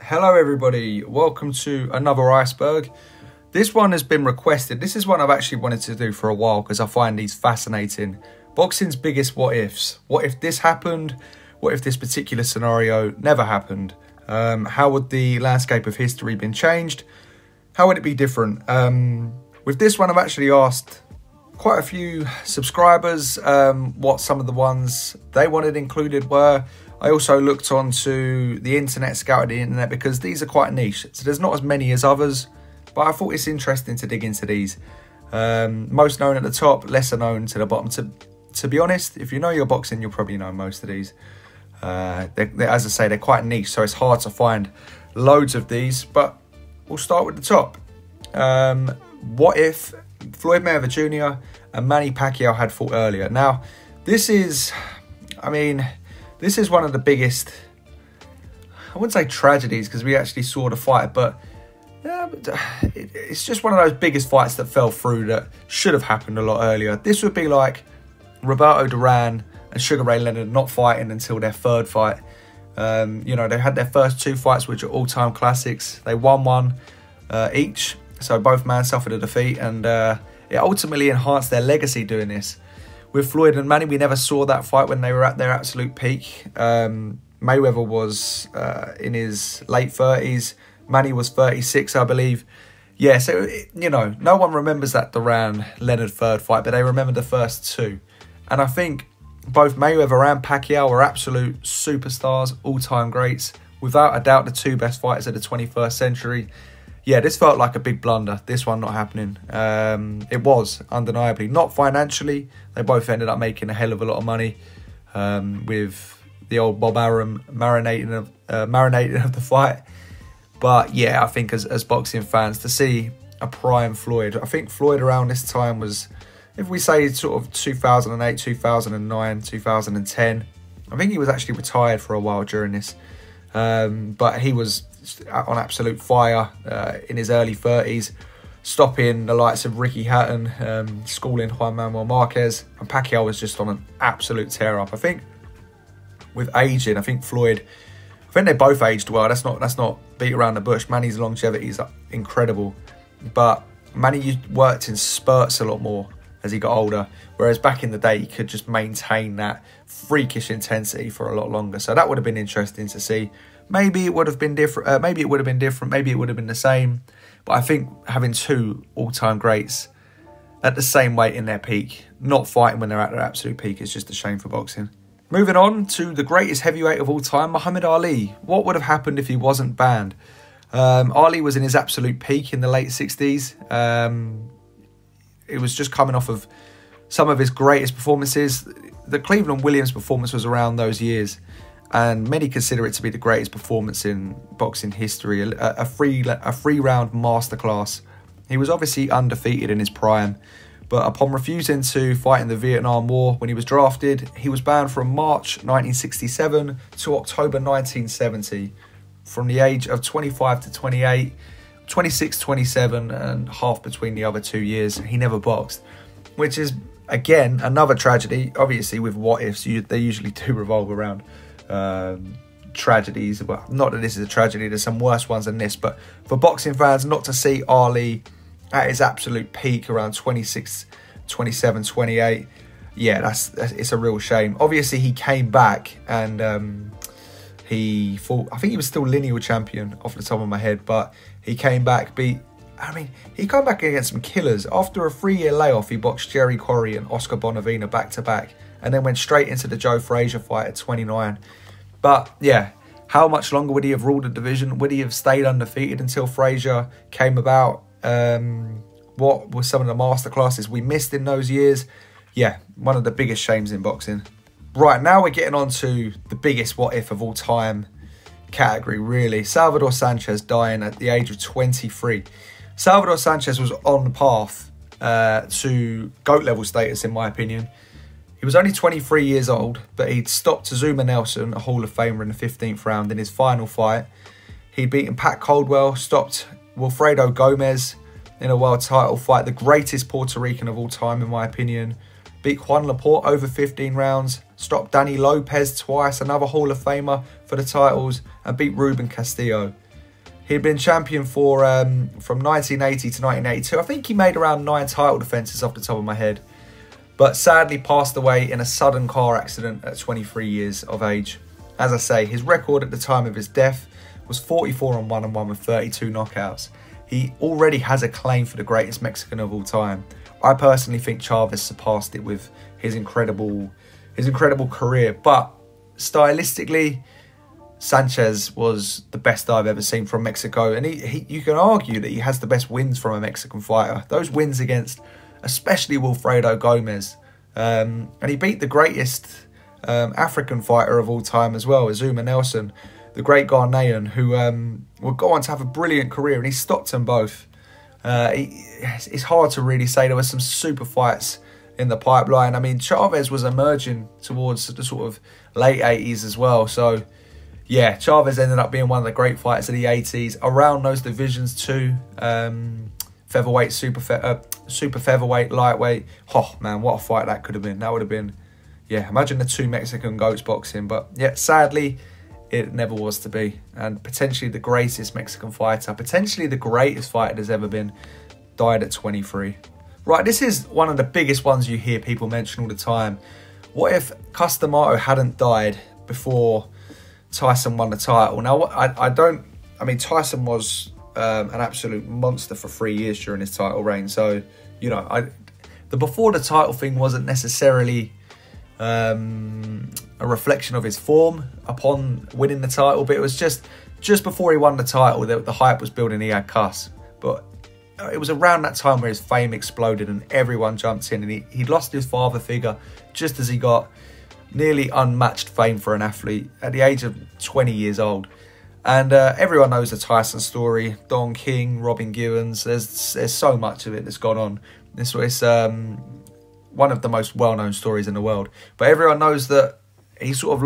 Hello everybody, welcome to another Iceberg. This one has been requested. This is one I've actually wanted to do for a while because I find these fascinating. Boxing's biggest what ifs. What if this happened? What if this particular scenario never happened? How would the landscape of history been changed? How would it be different? With this one I've actually asked quite a few subscribers what some of the ones they wanted included were. I also looked onto the internet, scouted the internet, because these are quite niche. So there's not as many as others, but I thought it's interesting to dig into these. Most known at the top, lesser known to the bottom. To be honest, if you know your boxing, you'll probably know most of these. As I say, they're quite niche, so it's hard to find loads of these, but we'll start with the top. What if Floyd Mayweather Jr. and Manny Pacquiao had fought earlier? Now, this is one of the biggest, I wouldn't say tragedies because we actually saw the fight, but it's just one of those biggest fights that fell through that should have happened a lot earlier. This would be like Roberto Duran and Sugar Ray Leonard not fighting until their third fight. You know, they had their first two fights, which are all-time classics. They won one each, so both men suffered a defeat, and it ultimately enhanced their legacy doing this. With Floyd and Manny, we never saw that fight when they were at their absolute peak. Mayweather was in his late 30s. Manny was 36, I believe. Yeah, so, you know, no one remembers that Duran-Leonard third fight, but they remember the first two. And I think both Mayweather and Pacquiao were absolute superstars, all-time greats. Without a doubt, the two best fighters of the 21st century. Yeah, this felt like a big blunder, this one not happening. It was, undeniably. Not financially. They both ended up making a hell of a lot of money with the old Bob Arum marinating of the fight. But yeah, I think as boxing fans, to see a prime Floyd, I think Floyd around this time was, if we say sort of 2008, 2009, 2010, I think he was actually retired for a while during this. But he was on absolute fire in his early 30s, stopping the likes of Ricky Hatton, schooling Juan Manuel Marquez, and Pacquiao was just on an absolute tear up. I think with aging, I think they both aged well. Let's not beat around the bush. Manny's longevity is incredible, but Manny worked in spurts a lot more as he got older, whereas back in the day he could just maintain that freakish intensity for a lot longer. So that would have been interesting to see. Maybe it would have been different. Maybe it would have been different. Maybe it would have been the same. But I think having two all-time greats at the same weight in their peak, not fighting when they're at their absolute peak, is just a shame for boxing. Moving on to the greatest heavyweight of all time, Muhammad Ali. What would have happened if he wasn't banned? Ali was in his absolute peak in the late 60s. It was just coming off of some of his greatest performances. The Cleveland Williams performance was around those years, and many consider it to be the greatest performance in boxing history, a three-round masterclass. He was obviously undefeated in his prime, but upon refusing to fight in the Vietnam War when he was drafted, he was banned from March 1967 to October 1970, from the age of 25 to 28, 26, 27, and half between the other 2 years. He never boxed, which is, again, another tragedy. Obviously, with what ifs, they usually do revolve around tragedies. Well, not that this is a tragedy, there's some worse ones than this, but for boxing fans not to see Ali at his absolute peak around 26, 27, 28, yeah, it's a real shame. Obviously he came back and he fought, I think he was still lineal champion off the top of my head, but he came back, he came back against some killers. After a 3-year layoff, he boxed Jerry Quarry and Oscar Bonavena back to back, and then went straight into the Joe Frazier fight at 29. But yeah, how much longer would he have ruled the division? Would he have stayed undefeated until Frazier came about? What were some of the masterclasses we missed in those years? Yeah, one of the biggest shames in boxing. Right, now we're getting on to the biggest what if of all time category, really. Salvador Sanchez dying at the age of 23. Salvador Sanchez was on the path to GOAT level status, in my opinion. He was only 23 years old, but he'd stopped Zuma Nelson, a Hall of Famer, in the 15th round in his final fight. He'd beaten Pat Caldwell, stopped Wilfredo Gomez in a world title fight, the greatest Puerto Rican of all time, in my opinion. Beat Juan Laporte over 15 rounds, stopped Danny Lopez twice, another Hall of Famer, for the titles, and beat Ruben Castillo. He'd been champion for from 1980 to 1982. I think he made around 9 title defences off the top of my head. But sadly passed away in a sudden car accident at 23 years of age. As I say, his record at the time of his death was 44-1-1 with 32 knockouts. He already has a claim for the greatest Mexican of all time. I personally think Chavez surpassed it with his incredible career. But stylistically, Sanchez was the best I've ever seen from Mexico. And you can argue that he has the best wins from a Mexican fighter. Those wins against especially Wilfredo Gomez. And he beat the greatest African fighter of all time as well, Azuma Nelson, the great Ghanaian, who would go on to have a brilliant career, and he stopped them both. It's hard to really say. There were some super fights in the pipeline. I mean, Chavez was emerging towards the sort of late 80s as well. So, yeah, Chavez ended up being one of the great fighters of the 80s. Around those divisions too, featherweight, super featherweight, lightweight. Oh, man, what a fight that could have been. That would have been, yeah, imagine the 2 Mexican goats boxing. But, yeah, sadly, it never was to be. And potentially the greatest Mexican fighter, potentially the greatest fighter there's ever been, died at 23. Right, this is one of the biggest ones you hear people mention all the time. What if Cus D'Amato hadn't died before Tyson won the title? Now, I mean, Tyson was an absolute monster for 3 years during his title reign. So, you know, the before the title thing wasn't necessarily a reflection of his form upon winning the title, but it was just before he won the title, the hype was building. He had Cus, but it was around that time where his fame exploded and everyone jumped in, and he'd lost his father figure just as he got nearly unmatched fame for an athlete at the age of 20 years old. And everyone knows the Tyson story, Don King, Robin Givens. There's so much of it that's gone on. It's one of the most well-known stories in the world. But everyone knows that he sort of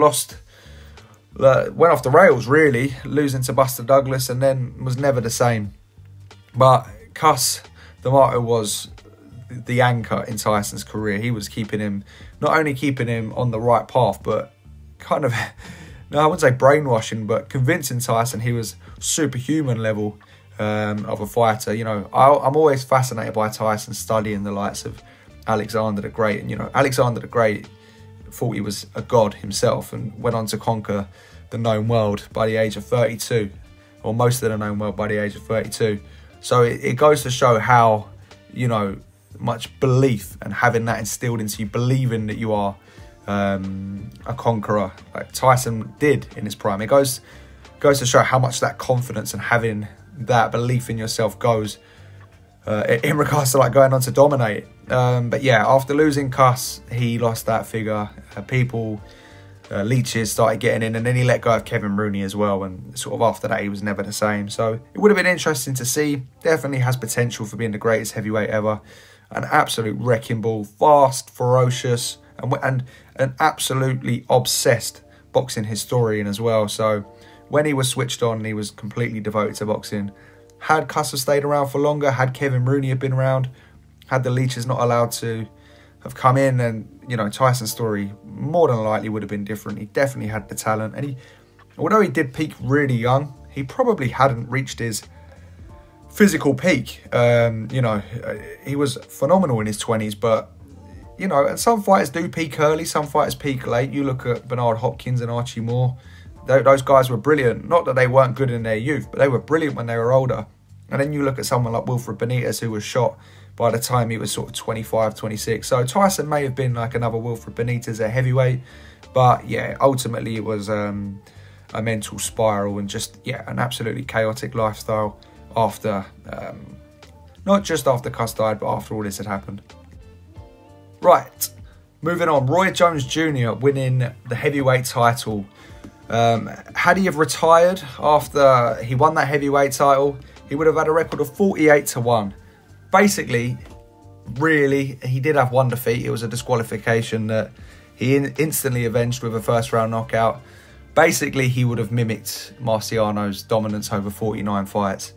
went off the rails, really, losing to Buster Douglas, and then was never the same. But Cus D'Amato was the anchor in Tyson's career. He was not only keeping him on the right path, but kind of, no, I wouldn't say brainwashing, but convincing Tyson he was superhuman level of a fighter. You know, I'm always fascinated by Tyson, studying the likes of Alexander the Great. And, you know, Alexander the Great thought he was a god himself and went on to conquer the known world by the age of 32, or most of the known world by the age of 32. So it goes to show how, you know, much belief and having that instilled into you, believing that you are a conqueror, like Tyson did in his prime. It goes to show how much that confidence and having that belief in yourself goes in regards to like going on to dominate. But yeah, after losing Cus, he lost that figure. Leeches started getting in, and then he let go of Kevin Rooney as well, and sort of after that he was never the same. So it would have been interesting to see. Definitely has potential for being the greatest heavyweight ever. An absolute wrecking ball, fast, ferocious, and an absolutely obsessed boxing historian as well. So when he was switched on, he was completely devoted to boxing. Had Cus stayed around for longer, had Kevin Rooney have been around, had the Leeches not allowed to have come in, and, you know, Tyson's story more than likely would have been different. He definitely had the talent, and although he did peak really young, he probably hadn't reached his physical peak. You know, he was phenomenal in his 20s, but, you know, and some fighters do peak early, some fighters peak late. You look at Bernard Hopkins and Archie Moore. Those guys were brilliant. Not that they weren't good in their youth, but they were brilliant when they were older. And then you look at someone like Wilfred Benitez, who was shot by the time he was sort of 25, 26. So Tyson may have been like another Wilfred Benitez at heavyweight. But yeah, ultimately it was a mental spiral and just, yeah, an absolutely chaotic lifestyle after, not just after Cus died, but after all this had happened. Right, moving on. Roy Jones Jr. winning the heavyweight title. Had he have retired after he won that heavyweight title, he would have had a record of 48-1. Basically, really, he did have one defeat. It was a disqualification that he instantly avenged with a first-round knockout. Basically, he would have mimicked Marciano's dominance over 49 fights.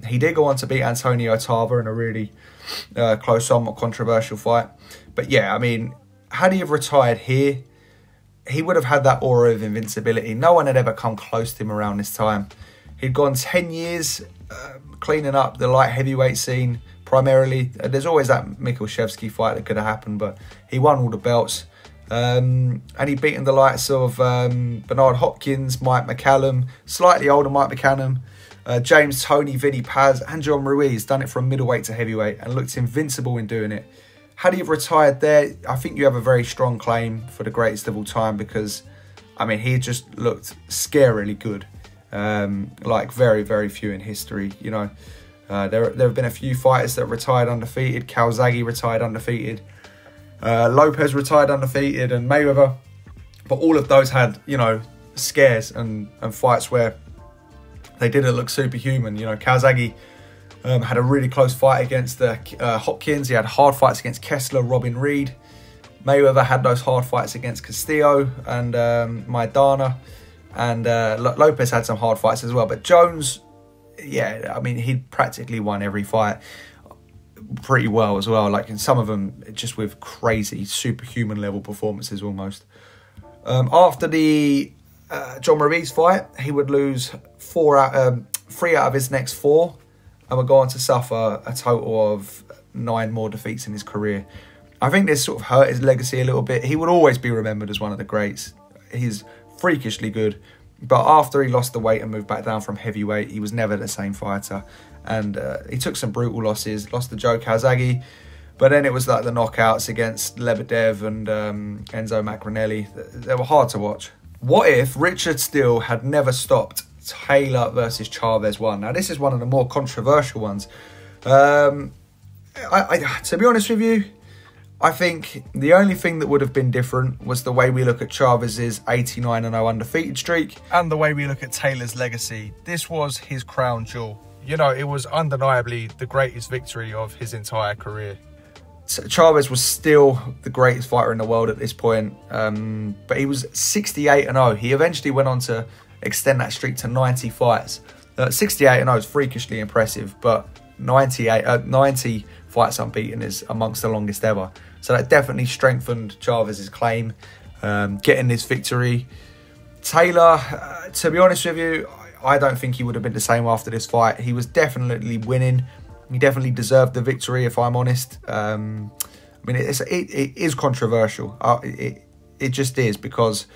He did go on to beat Antonio Tarver in a really close, somewhat controversial fight. But yeah, I mean, had he have retired here, he would have had that aura of invincibility. No one had ever come close to him around this time. He'd gone 10 years cleaning up the light heavyweight scene primarily. There's always that Mikuszewski fight that could have happened, but he won all the belts. And he'd beaten the likes of Bernard Hopkins, Mike McCallum, slightly older Mike McCallum, James Toney, Vinny Paz, and John Ruiz. Done it from middleweight to heavyweight and looked invincible in doing it. Had he have retired there, I think you have a very strong claim for the greatest of all time, because, I mean, he just looked scarily good. Like very, very few in history, you know. There have been a few fighters that retired undefeated. Calzaghe retired undefeated. Lopez retired undefeated, and Mayweather. But all of those had, you know, scares and fights where they didn't look superhuman. You know, Calzaghe had a really close fight against Hopkins. He had hard fights against Kessler, Robin Reed. Mayweather had those hard fights against Castillo and Maidana. And Lopez had some hard fights as well. But Jones, yeah, I mean, he'd practically won every fight pretty well as well. Like in some of them, just with crazy superhuman level performances almost. After the John Ruiz fight, he would lose 3 out of his next 4, and would go on to suffer a total of 9 more defeats in his career. I think this sort of hurt his legacy a little bit. He would always be remembered as one of the greats. He's freakishly good, but after he lost the weight and moved back down from heavyweight, he was never the same fighter. And he took some brutal losses. Lost to Joe Calzaghe, but then it was like the knockouts against Lebedev and Enzo Macronelli. They were hard to watch. What if Richard Steele had never stopped Taylor versus Chavez 1? Now, this is one of the more controversial ones. To be honest with you, I think the only thing that would have been different was the way we look at Chavez's 89-0 undefeated streak and the way we look at Taylor's legacy. This was his crown jewel. You know, it was undeniably the greatest victory of his entire career. Chavez was still the greatest fighter in the world at this point, but he was 68-0. He eventually went on to extend that streak to 90 fights. 68-0 is freakishly impressive, but 90 fights unbeaten is amongst the longest ever. So that definitely strengthened Chavez's claim, getting this victory. Taylor, to be honest with you, I don't think he would have been the same after this fight. He was definitely winning. He definitely deserved the victory, if I'm honest. I mean, it is controversial. It just is, because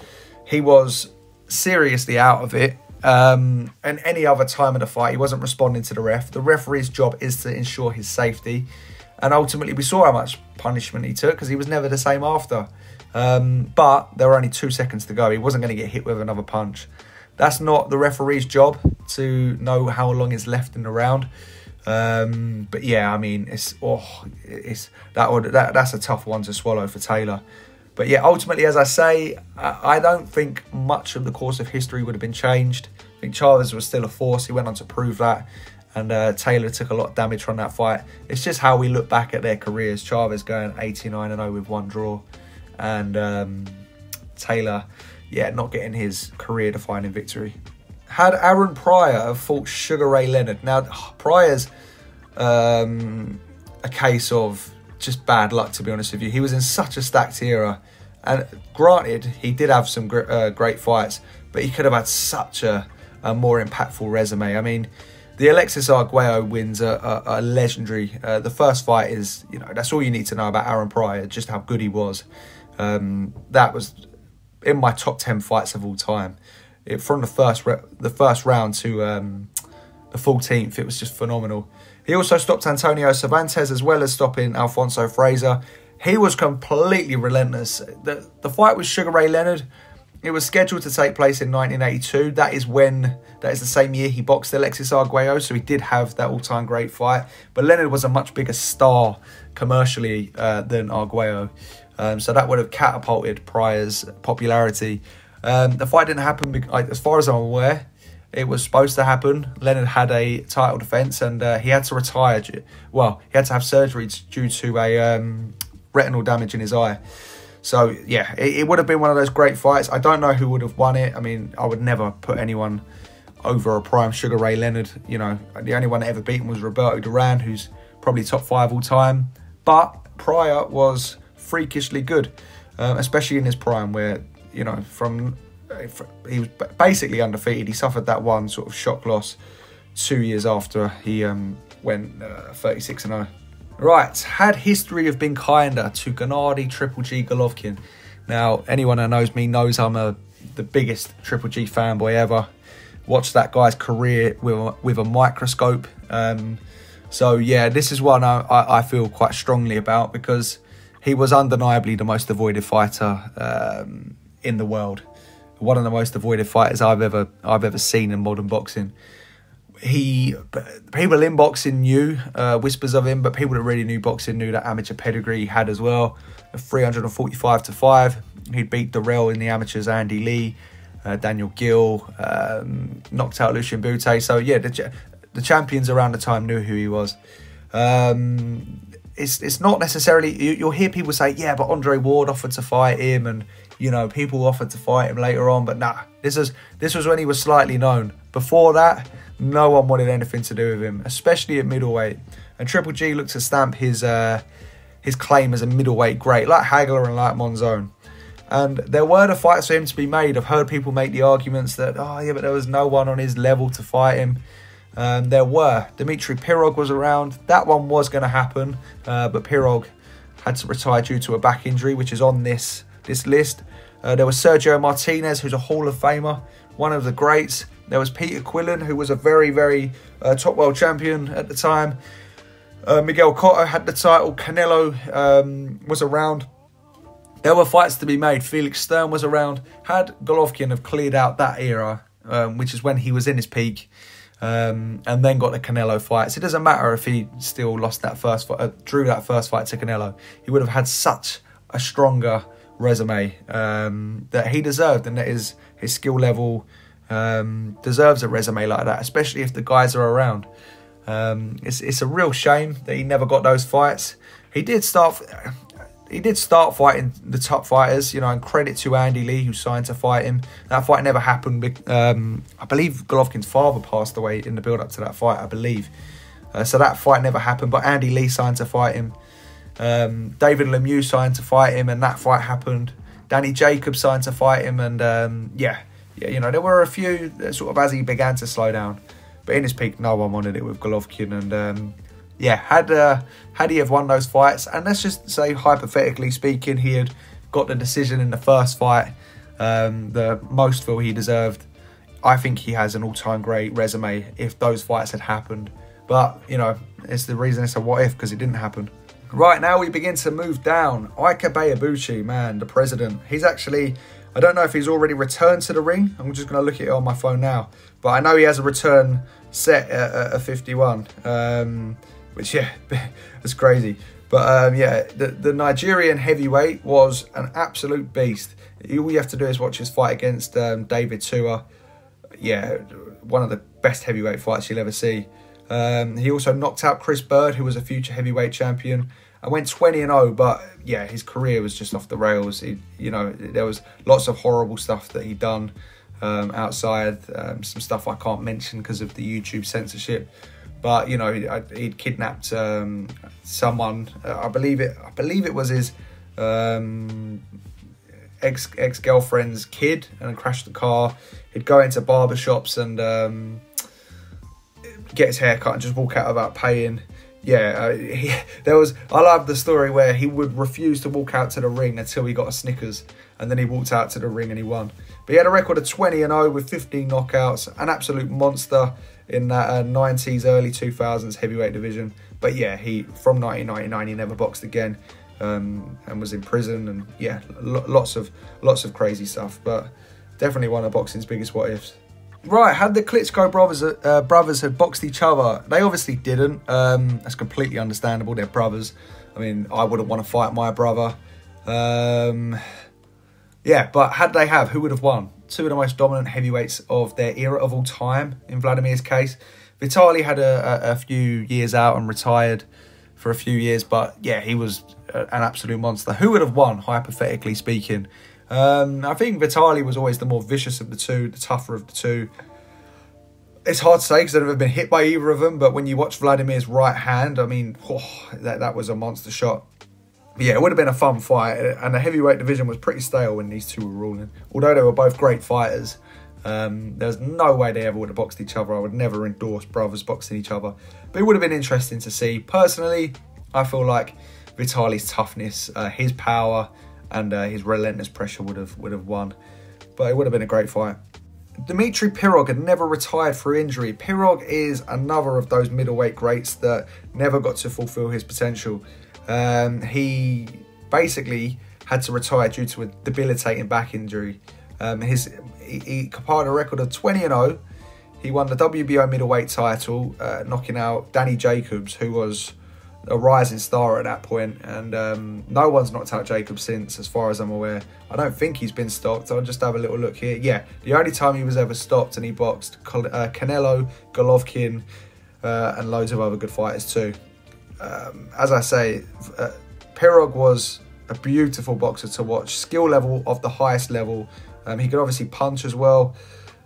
he was seriously out of it. And any other time of the fight, he wasn't responding to the ref. The referee's job is to ensure his safety. And ultimately, we saw how much punishment he took, because he was never the same after. But there were only 2 seconds to go. He wasn't going to get hit with another punch. That's not the referee's job, to know how long is left in the round. But yeah, I mean, that's a tough one to swallow for Taylor. But yeah, ultimately, as I say, I don't think much of the course of history would have been changed. I think Chavez was still a force. He went on to prove that. And Taylor took a lot of damage from that fight. It's just how we look back at their careers. Chavez going 89-0 with 1 draw. And Taylor, yeah, not getting his career-defining victory. Had Aaron Pryor have fought Sugar Ray Leonard. Now, Pryor's a case of just bad luck, to be honest with you. He was in such a stacked era. And granted, he did have some great fights, but he could have had such a more impactful resume. I mean, the Alexis Arguello wins are legendary. The first fight is, you know, that's all you need to know about Aaron Pryor, just how good he was. That was in my top 10 fights of all time. From the first round to the 14th, it was just phenomenal. He also stopped Antonio Cervantes, as well as stopping Alfonso Fraser. He was completely relentless. The fight with Sugar Ray Leonard, it was scheduled to take place in 1982. That is the same year he boxed Alexis Arguello, so he did have that all-time great fight. But Leonard was a much bigger star commercially than Arguello. So that would have catapulted Pryor's popularity. The fight didn't happen, as far as I'm aware. It was supposed to happen. Leonard had a title defence, and he had to retire. Well, he had to have surgery due to a retinal damage in his eye. So, yeah, it would have been one of those great fights. I don't know who would have won it. I mean, I would never put anyone over a prime Sugar Ray Leonard. You know, the only one that ever beat him was Roberto Duran, who's probably top 5 all time. But Pryor was freakishly good, especially in his prime, where, you know, from he was basically undefeated. He suffered that one sort of shock loss 2 years after he went 36-0. Right, had history have been kinder to Gennady Triple G Golovkin. Now, anyone who knows me knows I'm the biggest Triple G fanboy ever. Watched that guy's career with a microscope. So yeah, this is one I feel quite strongly about, because he was undeniably the most avoided fighter in the world. One of the most avoided fighters I've ever seen in modern boxing. People in boxing knew whispers of him, but people that really knew boxing knew that amateur pedigree he had as well. 345-5, he'd beat Darrell in the amateurs, Andy Lee, Daniel Gill, knocked out Lucien Bute. So yeah, the champions around the time knew who he was. It's not necessarily, you'll hear people say, yeah, but Andre Ward offered to fight him, and you know, people offered to fight him later on, but nah, this was when he was slightly known. Before that, no one wanted anything to do with him, especially at middleweight. And Triple G looked to stamp his claim as a middleweight great, like Hagler and like Monzon. And there were the fights for him to be made. I've heard people make the arguments that, oh yeah, but there was no one on his level to fight him. There were. Dmitry Pirog was around. That one was going to happen, but Pirog had to retire due to a back injury, which is on this list. There was Sergio Martinez, who's a Hall of Famer, one of the greats. There was Peter Quillen, who was a very, very top world champion at the time. Miguel Cotto had the title. Canelo was around. There were fights to be made. Felix Stern was around. Had Golovkin have cleared out that era, which is when he was in his peak, and then got the Canelo fights. It doesn't matter if he still lost that first fight, drew that first fight to Canelo. He would have had such a stronger resume that he deserved, and that his skill level deserves a resume like that, especially if the guys are around. It's a real shame that he never got those fights. He did start fighting the top fighters, you know, and credit to Andy Lee, who signed to fight him. That fight never happened. I believe Golovkin's father passed away in the build-up to that fight, I believe. So that fight never happened, but Andy Lee signed to fight him. David Lemieux signed to fight him, and that fight happened. Danny Jacobs signed to fight him, and yeah, you know, there were a few sort of as he began to slow down. But in his peak, no one wanted it with Golovkin, and yeah, had he have won those fights, and let's just say, hypothetically speaking, he had got the decision in the first fight, the most fill he deserved, I think he has an all-time great resume if those fights had happened. But, you know, it's the reason it's a what if, because it didn't happen. Right, now we begin to move down. Ike Ibeabuchi, man, the president. He's actually, I don't know if he's already returned to the ring. I'm just going to look at it on my phone now. But I know he has a return set at 51. Which, yeah, that's crazy. But, yeah, the Nigerian heavyweight was an absolute beast. All you have to do is watch his fight against David Tua. Yeah, one of the best heavyweight fights you'll ever see. He also knocked out Chris Bird, who was a future heavyweight champion, and went 20-0. But yeah, his career was just off the rails. You know, there was lots of horrible stuff that he'd done outside. Some stuff I can't mention because of the YouTube censorship. But you know, he'd kidnapped someone. I believe it was his ex-girlfriend's kid, and crashed the car. He'd go into barbershops and get his hair cut and just walk out without paying. Yeah, I love the story where he would refuse to walk out to the ring until he got a Snickers, and then he walked out to the ring and he won. But he had a record of 20-0 with 15 knockouts, an absolute monster in that 90s, early 2000s heavyweight division. But yeah, from 1999 he never boxed again, and was in prison, and yeah, lots of crazy stuff. But definitely one of boxing's biggest what ifs. Right, had the Klitschko brothers had boxed each other? They obviously didn't. That's completely understandable. They're brothers. I mean, I wouldn't want to fight my brother. Yeah, but had they have, who would have won? Two of the most dominant heavyweights of their era of all time, in Vladimir's case. Vitali had a few years out and retired for a few years, but yeah, he was an absolute monster. Who would have won, hypothetically speaking? I think Vitali was always the more vicious of the two, the tougher of the two. It's hard to say because I've never been hit by either of them, but when you watch Vladimir's right hand, I mean, that was a monster shot. But yeah, it would have been a fun fight, and the heavyweight division was pretty stale when these two were ruling. Although they were both great fighters, there's no way they ever would have boxed each other. I would never endorse brothers boxing each other. But it would have been interesting to see. Personally, I feel like Vitali's toughness, his power, and his relentless pressure would have won. But it would have been a great fight. Dmitry Pirog had never retired through injury. Pirog is another of those middleweight greats that never got to fulfill his potential. He basically had to retire due to a debilitating back injury. He compiled a record of 20-0. He won the WBO middleweight title, knocking out Danny Jacobs, who was a rising star at that point. And no one's knocked out Jacobs since, as far as I'm aware. I don't think he's been stopped. I'll just have a little look here. Yeah, the only time he was ever stopped, and he boxed Canelo, Golovkin, and loads of other good fighters too. As I say, Pirog was a beautiful boxer to watch. Skill level of the highest level. He could obviously punch as well.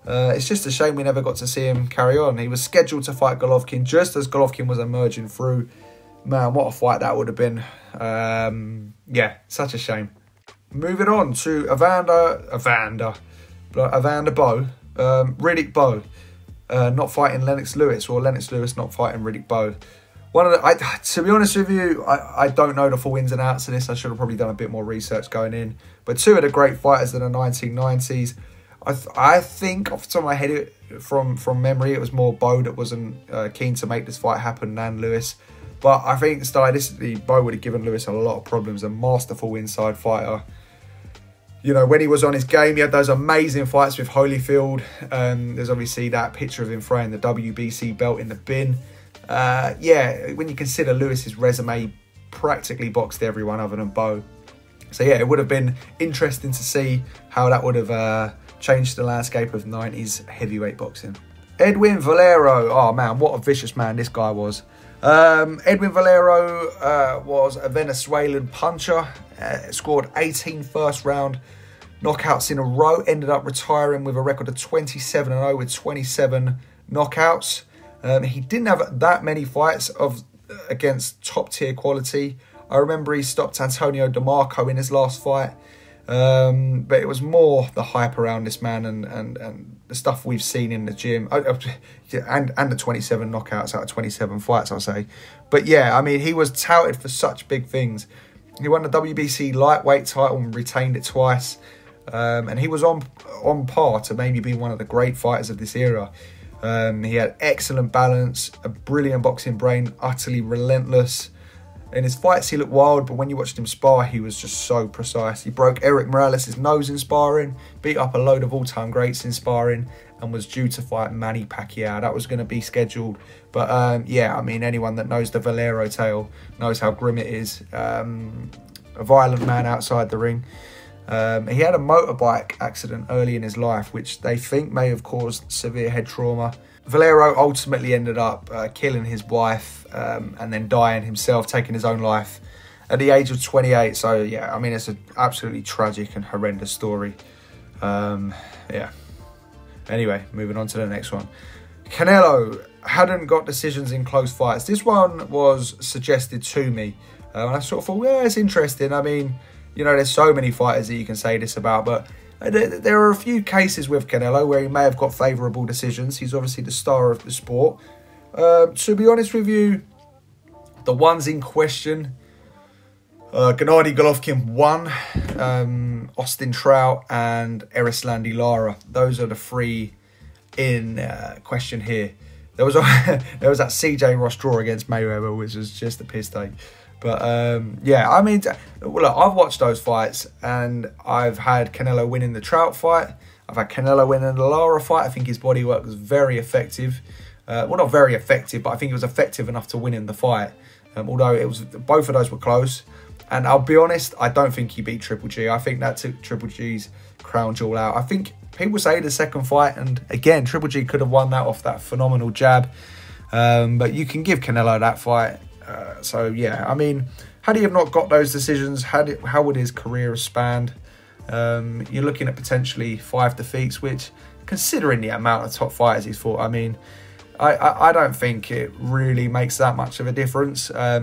It's just a shame we never got to see him carry on. He was scheduled to fight Golovkin just as Golovkin was emerging through. Man, what a fight that would have been. Yeah, such a shame. Moving on to Evander Bowe. Riddick Bowe not fighting Lennox Lewis, or Lennox Lewis not fighting Riddick Bowe. To be honest with you, I don't know the full ins and outs of this. I should have probably done a bit more research going in. But two of the great fighters in the 1990s. I think off the top of my head, from memory, it was more Bowe that wasn't keen to make this fight happen than Lewis. But I think stylistically, Bowe would have given Lewis a lot of problems. A masterful inside fighter. You know, when he was on his game, he had those amazing fights with Holyfield. There's obviously that picture of him throwing the WBC belt in the bin. Yeah, when you consider Lewis's resume, he practically boxed everyone other than Bowe. So yeah, it would have been interesting to see how that would have changed the landscape of 90s heavyweight boxing. Edwin Valero. Oh man, what a vicious man this guy was. Edwin Valero was a Venezuelan puncher, scored 18 first round knockouts in a row, ended up retiring with a record of 27-0 with 27 knockouts. He didn't have that many fights against top tier quality. I remember he stopped Antonio DeMarco in his last fight, but it was more the hype around this man and the stuff we've seen in the gym, and the 27 knockouts out of 27 fights, I'll say. But yeah, I mean, he was touted for such big things. He won the WBC lightweight title and retained it twice, and he was on par to maybe be one of the great fighters of this era. He had excellent balance, a brilliant boxing brain, utterly relentless. In his fights, he looked wild, but when you watched him spar, he was just so precise. He broke Eric Morales' nose in sparring, beat up a load of all-time greats in sparring, and was due to fight Manny Pacquiao. That was going to be scheduled. But yeah, I mean, anyone that knows the Valero tale knows how grim it is. A violent man outside the ring. He had a motorbike accident early in his life, which they think may have caused severe head trauma. Valero ultimately ended up killing his wife and then dying himself, taking his own life at the age of 28. So, yeah, I mean, it's an absolutely tragic and horrendous story. Yeah. Anyway, moving on to the next one. Canelo hadn't got decisions in close fights. This one was suggested to me. And I sort of thought, well, it's interesting. I mean, you know, there's so many fighters that you can say this about, but there are a few cases with Canelo where he may have got favourable decisions. He's obviously the star of the sport. To be honest with you, the ones in question, Gennady Golovkin won, Austin Trout and Erislandy Lara. Those are the three in question here. There was that CJ Ross draw against Mayweather, which was just a piss take. But yeah, I mean, look, I've watched those fights and I've had Canelo winning the Trout fight. I've had Canelo winning the Lara fight. I think his body work was very effective. Well, not very effective, but I think it was effective enough to win in the fight. Although both of those were close. And I'll be honest, I don't think he beat Triple G. I think that took Triple G's crown jewel out. I think people say the second fight, and again, Triple G could have won that off that phenomenal jab. But you can give Canelo that fight. So yeah, I mean, had he have not got those decisions, how would his career have spanned? You're looking at potentially 5 defeats, which, considering the amount of top fighters he's fought, I mean, I don't think it really makes that much of a difference. I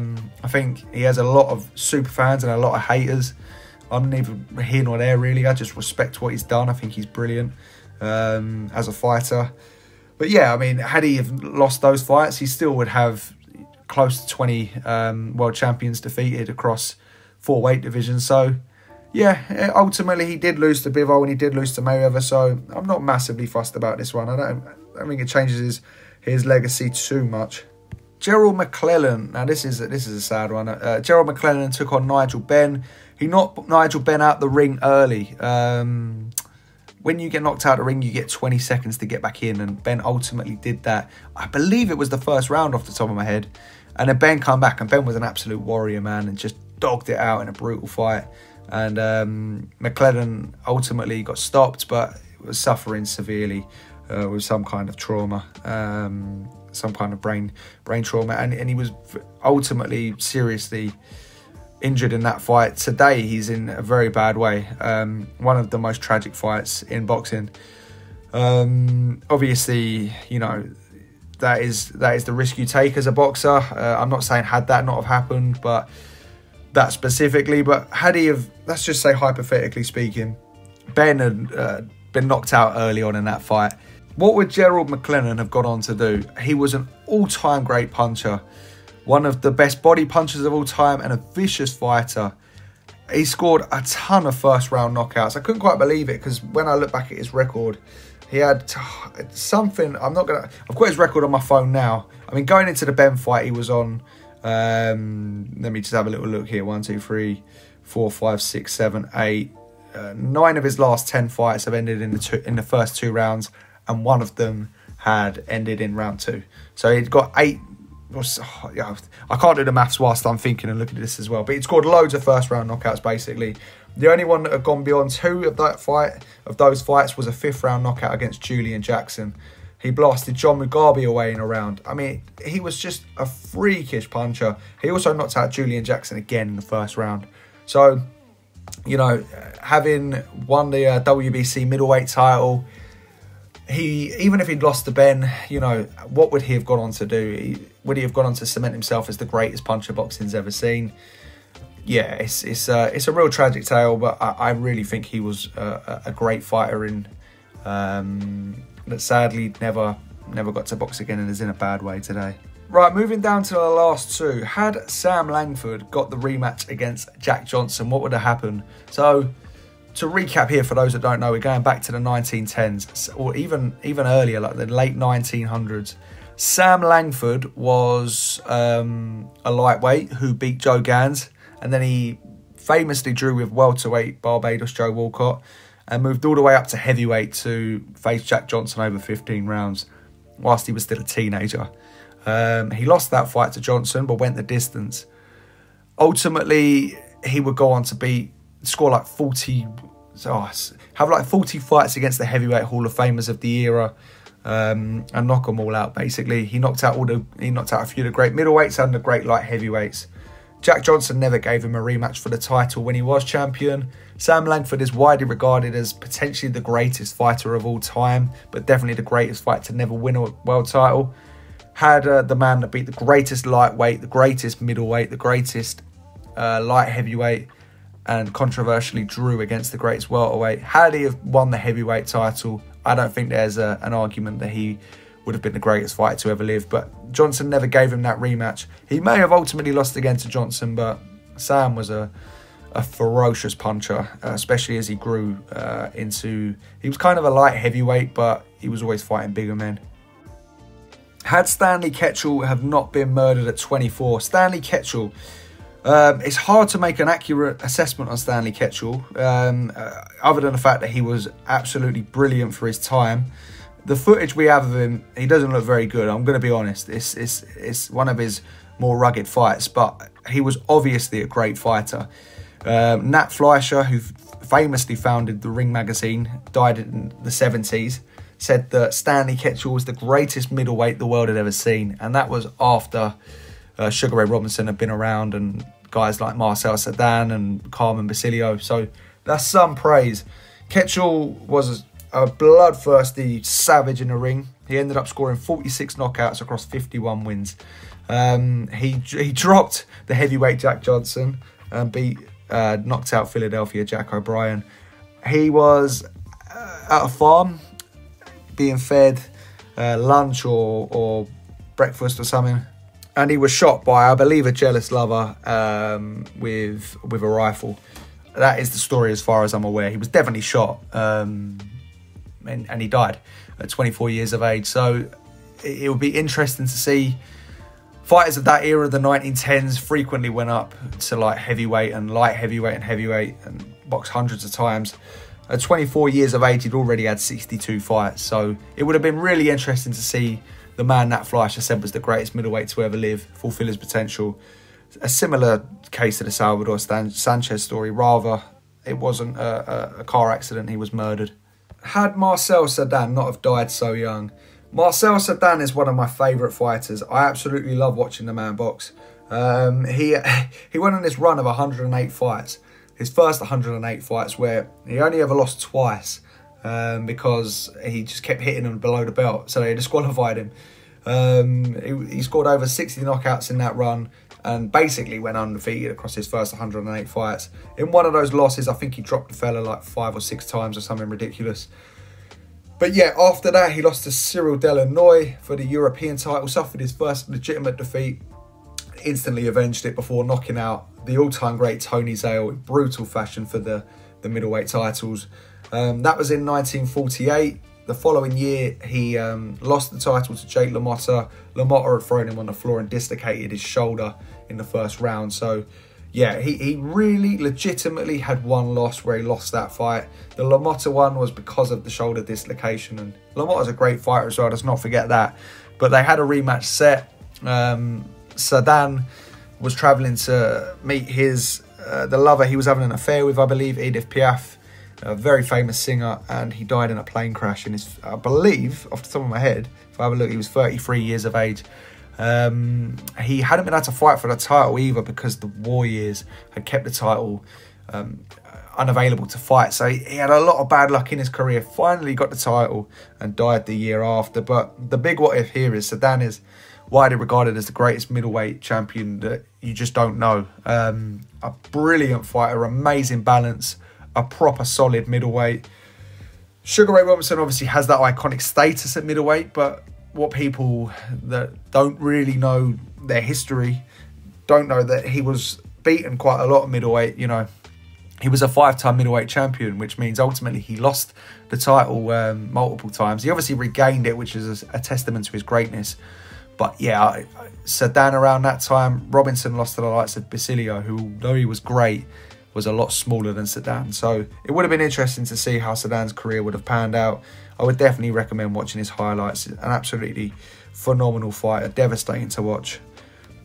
think he has a lot of super fans and a lot of haters. I'm neither here nor there, really. I just respect what he's done. I think he's brilliant as a fighter. But yeah, I mean, had he have lost those fights, he still would have close to 20 world champions defeated across 4 weight divisions. So yeah, ultimately he did lose to Bivol and he did lose to Mayweather. So I'm not massively fussed about this one. I don't think it changes his legacy too much. Gerald McClellan. Now this is a sad one. Gerald McClellan took on Nigel Benn. He knocked Nigel Benn out the ring early. When you get knocked out of the ring, you get 20 seconds to get back in, and Ben ultimately did that. I believe it was the first round off the top of my head. And then Ben came back, and Ben was an absolute warrior, man, and just dogged it out in a brutal fight. And McClellan ultimately got stopped, but was suffering severely with some kind of trauma, some kind of brain trauma. And he was ultimately seriously injured in that fight. Today he's in a very bad way. One of the most tragic fights in boxing. Obviously, you know, that is the risk you take as a boxer. I'm not saying had that not have happened, but that specifically. But had he have, let's just say hypothetically speaking, Ben had been knocked out early on in that fight, what would Gerald McClellan have gone on to do? He was an all-time great puncher, one of the best body punchers of all time, and a vicious fighter. He scored a ton of first-round knockouts. I couldn't quite believe it, because when I look back at his record, he had something. I've got his record on my phone now. I mean, going into the Ben fight, he was on. Let me just have a little look here. 1, 2, 3, 4, 5, 6, 7, 8. 9 of his last 10 fights have ended in the first 2 rounds, and 1 of them had ended in round 2. So he'd got 8. I can't do the maths whilst I'm thinking and looking at this as well, but he'd scored loads of first round knockouts basically. The only one that had gone beyond 2 of those fights was a 5th round knockout against Julian Jackson. He blasted John Mugabe away in a round. I mean, he was just a freakish puncher. He also knocked out Julian Jackson again in the first round. So, you know, having won the WBC middleweight title, even if he'd lost to Ben, you know, what would he have gone on to do? Would he have gone on to cement himself as the greatest puncher boxing's ever seen? Yeah, it's a real tragic tale, but I really think he was a great fighter that sadly never got to box again and is in a bad way today. Right, moving down to the last 2. Had Sam Langford got the rematch against Jack Johnson, what would have happened? So, to recap here, for those that don't know, we're going back to the 1910s, or even earlier, like the late 1900s. Sam Langford was a lightweight who beat Joe Gans, and then he famously drew with welterweight Barbados Joe Walcott, and moved all the way up to heavyweight to face Jack Johnson over 15 rounds, whilst he was still a teenager. He lost that fight to Johnson, but went the distance. Ultimately, he would go on to score like 40, have like 40 fights against the heavyweight Hall of Famers of the era, and knock them all out. Basically, he knocked out a few of the great middleweights and the great light heavyweights. Jack Johnson never gave him a rematch for the title when he was champion. Sam Langford is widely regarded as potentially the greatest fighter of all time, but definitely the greatest fighter to never win a world title. Had the man that beat the greatest lightweight, the greatest middleweight, the greatest light heavyweight, and controversially drew against the greatest welterweight. Had he have won the heavyweight title, I don't think there's an argument that he would have been the greatest fighter to ever live. But Johnson never gave him that rematch. He may have ultimately lost again to Johnson, but Sam was a ferocious puncher, especially as he grew he was kind of a light heavyweight, but he was always fighting bigger men. Had Stanley Ketchel have not been murdered at 24, Stanley Ketchel, it's hard to make an accurate assessment on Stanley Ketchel, other than the fact that he was absolutely brilliant for his time. The footage we have of him, he doesn't look very good, I'm going to be honest. It's one of his more rugged fights, but he was obviously a great fighter. Nat Fleischer, who famously founded the Ring magazine, died in the 70s, said that Stanley Ketchel was the greatest middleweight the world had ever seen. And that was after Sugar Ray Robinson had been around and guys like Marcel Cerdan and Carmen Basilio. So that's some praise. Ketchel was a bloodthirsty savage in the ring. He ended up scoring 46 knockouts across 51 wins. He dropped the heavyweight Jack Johnson and knocked out Philadelphia Jack O'Brien. He was at a farm being fed lunch or breakfast or something, and he was shot by, I believe, a jealous lover with a rifle. That is the story as far as I'm aware. He was definitely shot, and he died at 24 years of age. So it would be interesting to see. Fighters of that era, the 1910s, frequently went up to like heavyweight and light heavyweight and heavyweight and boxed hundreds of times. At 24 years of age, he'd already had 62 fights. So it would have been really interesting to see the man Nat Fleischer said was the greatest middleweight to ever live, fulfill his potential. A similar case to the Salvador Sanchez story. Rather, it wasn't a car accident, he was murdered. Had Marcel Cerdan not have died so young? Marcel Cerdan is one of my favourite fighters. I absolutely love watching the man box. He went on this run of 108 fights. His first 108 fights where he only ever lost twice because he just kept hitting him below the belt. So they disqualified him. He scored over 60 knockouts in that run and basically went undefeated across his first 108 fights. In one of those losses, I think he dropped the fella like 5 or 6 times or something ridiculous. But yeah, after that, he lost to Cyril Delanoy for the European title, suffered his first legitimate defeat, instantly avenged it before knocking out the all-time great Tony Zale in brutal fashion for the middleweight titles. That was in 1948. The following year, he lost the title to Jake LaMotta. LaMotta had thrown him on the floor and dislocated his shoulder in the first round. So yeah, he really legitimately had one loss where he lost that fight. The LaMotta one was because of the shoulder dislocation, and LaMotta's a great fighter as well, let's not forget that. But they had a rematch set. Cerdan was travelling to meet his the lover he was having an affair with, I believe, Edith Piaf, a very famous singer, and he died in a plane crash in his, I believe, off the top of my head, if I have a look, he was 33 years of age. He hadn't been able to fight for the title either because the war years had kept the title unavailable to fight. So he had a lot of bad luck in his career. Finally got the title and died the year after. But the big what if here is Cerdan is widely regarded as the greatest middleweight champion that you just don't know. A brilliant fighter, amazing balance, a proper solid middleweight. Sugar Ray Robinson obviously has that iconic status at middleweight, but what people that don't really know their history don't know that he was beaten quite a lot at middleweight. You know, he was a 5-time middleweight champion, which means ultimately he lost the title multiple times. He obviously regained it, which is a testament to his greatness. But yeah, Cerdan around that time, Robinson lost to the likes of Basilio, who, though he was great, was a lot smaller than Cerdan. So it would have been interesting to see how Cerdan's career would have panned out. I would definitely recommend watching his highlights. An absolutely phenomenal fighter, devastating to watch.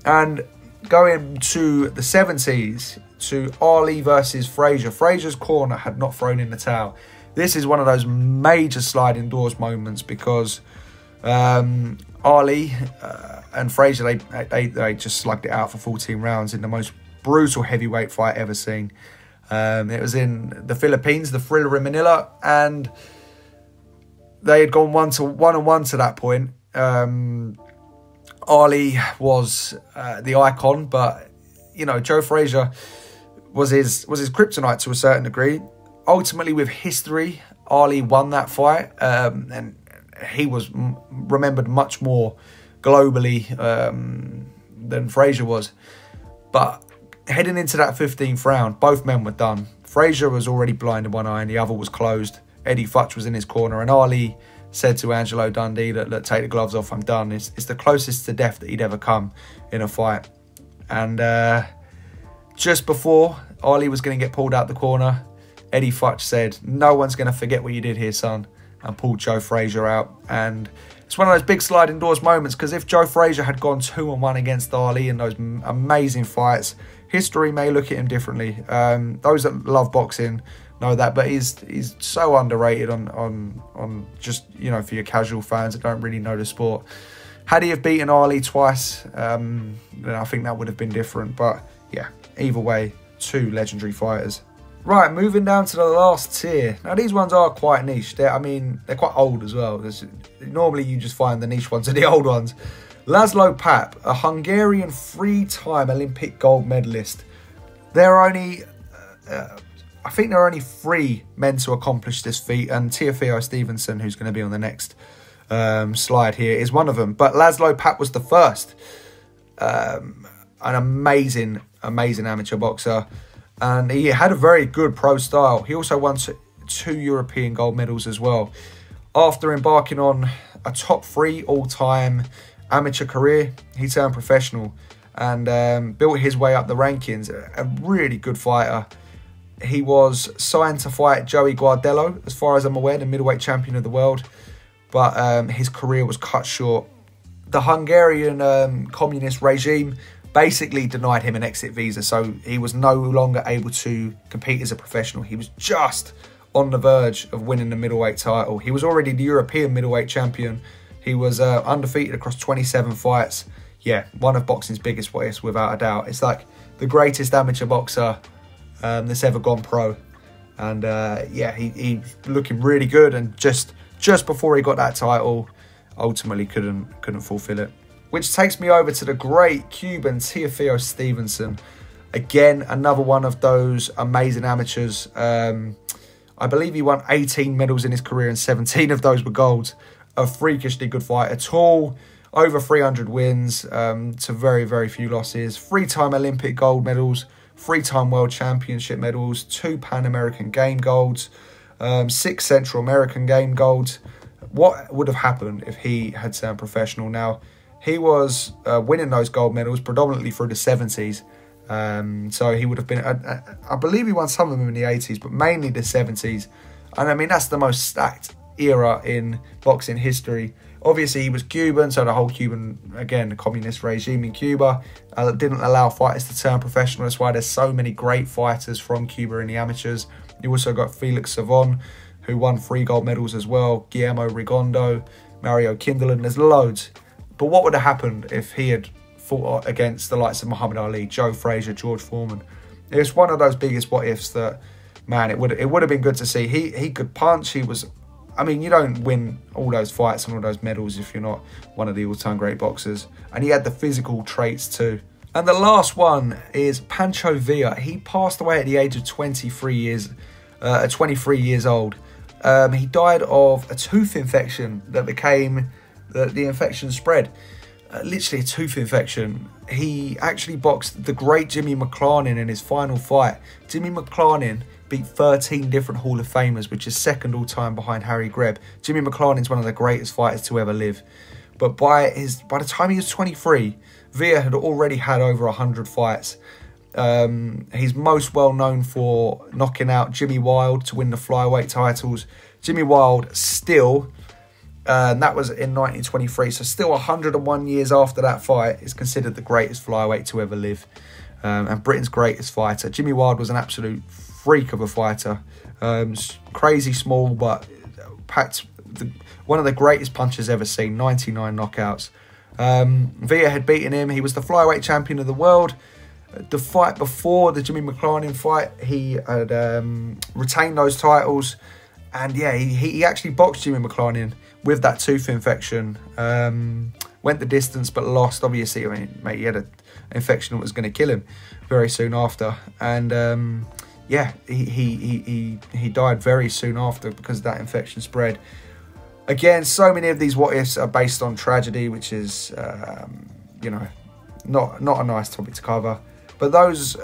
And going to the 70s, to Ali versus Frazier. Frazier's corner had not thrown in the towel. This is one of those major sliding doors moments because Ali and Frazier, they just slugged it out for 14 rounds in the most brutal heavyweight fight ever seen. It was in the Philippines, the Thriller in Manila, and they had gone one on one to that point. Ali was the icon, but you know, Joe Frazier was his kryptonite to a certain degree. Ultimately, with history, Ali won that fight, and he was remembered much more globally than Frazier was. But heading into that 15th round, both men were done. Frazier was already blind in one eye and the other was closed. Eddie Futch was in his corner, and Ali said to Angelo Dundee that, look, take the gloves off, I'm done. It's the closest to death that he'd ever come in a fight. And just before Ali was going to get pulled out the corner, Eddie Futch said, no one's going to forget what you did here, son, and pulled Joe Frazier out. And it's one of those big sliding doors moments, because if Joe Frazier had gone 2-1 against Ali in those amazing fights, history may look at him differently. Those that love boxing know that, but he's so underrated on just, you know, for your casual fans that don't really know the sport. Had he have beaten Ali twice, then I think that would have been different. But yeah, either way, two legendary fighters. Right, moving down to the last tier. Now, these ones are quite niche. They're quite old as well. Normally, you just find the niche ones are the old ones. Laszlo Papp, a Hungarian 3-time Olympic gold medalist. There are only, I think there are only 3 men to accomplish this feat, and Teofilo Stevenson, who's going to be on the next slide here, is one of them. But Laszlo Papp was the first. An amazing amateur boxer. And he had a very good pro style. He also won 2 European gold medals as well. After embarking on a top 3 all-time amateur career, he turned professional and built his way up the rankings. A really good fighter. He was signed to fight Joey Guardello, as far as I'm aware, the middleweight champion of the world. But his career was cut short. The Hungarian communist regime basically denied him an exit visa, so he was no longer able to compete as a professional. He was just on the verge of winning the middleweight title. He was already the European middleweight champion. He was undefeated across 27 fights. Yeah, one of boxing's biggest what-ifs, without a doubt. It's like the greatest amateur boxer that's ever gone pro. And yeah, he's looking really good, and just before he got that title, ultimately couldn't fulfill it. Which takes me over to the great Cuban Teofilo Stevenson. Again, another one of those amazing amateurs. I believe he won 18 medals in his career and 17 of those were golds. A freakishly good fighter. Tall, over 300 wins to very, very few losses. 3-time Olympic gold medals, 3-time World Championship medals, 2 Pan American Game golds, 6 Central American Game golds. What would have happened if he had turned professional? Now, he was winning those gold medals predominantly through the 70s. So he would have been, I believe he won some of them in the 80s, but mainly the 70s. And I mean, that's the most stacked era in boxing history. Obviously, he was Cuban, so the whole Cuban, again, the communist regime in Cuba didn't allow fighters to turn professional. That's why there's so many great fighters from Cuba in the amateurs. You also got Felix Savon, who won 3 gold medals as well. Guillermo Rigondo, Mario Kindelan, there's loads. But what would have happened if he had fought against the likes of Muhammad Ali, Joe Frazier, George Foreman? It's one of those biggest what-ifs that, man, it would have been good to see. He could punch. He was, I mean, you don't win all those fights and all those medals if you're not one of the all-time great boxers. And he had the physical traits too. And the last one is Pancho Villa. He passed away at the age of 23 years old. He died of a tooth infection that became... The infection spread. Literally a tooth infection. He actually boxed the great Jimmy McClarnin in his final fight. Jimmy McClarnin beat 13 different Hall of Famers, which is second all time behind Harry Greb. Jimmy McClarnin's one of the greatest fighters to ever live. But by the time he was 23, Villa had already had over 100 fights. He's most well known for knocking out Jimmy Wilde to win the flyweight titles. Jimmy Wilde still... and that was in 1923, so still 101 years after that fight, is considered the greatest flyweight to ever live, and Britain's greatest fighter. Jimmy Wilde was an absolute freak of a fighter, crazy small, but packed one of the greatest punchers ever seen, 99 knockouts. Villa had beaten him. He was the flyweight champion of the world. The fight before the Jimmy McClarnin fight, he had retained those titles, and yeah, he actually boxed Jimmy McClarnin with that tooth infection. Went the distance but lost. Obviously, I mean, mate, he had an infection that was going to kill him very soon after. And yeah, he died very soon after because that infection spread. Again, so many of these what-ifs are based on tragedy, which is, you know, not a nice topic to cover. But those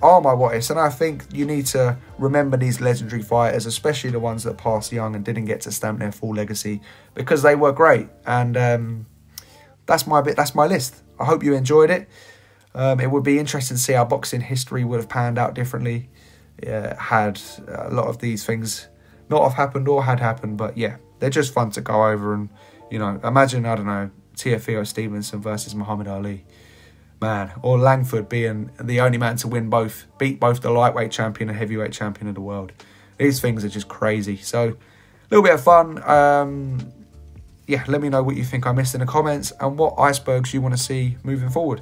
are my what-ifs, and I think you need to remember these legendary fighters, especially the ones that passed young and didn't get to stamp their full legacy, because they were great. And that's my list. I hope you enjoyed it. It would be interesting to see how boxing history would have panned out differently had a lot of these things not have happened or had happened. But yeah, they're just fun to go over. And, you know, imagine, I don't know, Teofilo Stevenson versus Muhammad Ali. Man, or Langford being the only man to beat both the lightweight champion and heavyweight champion of the world. These things are just crazy. So, a little bit of fun. Yeah, let me know what you think I missed in the comments and what icebergs you want to see moving forward.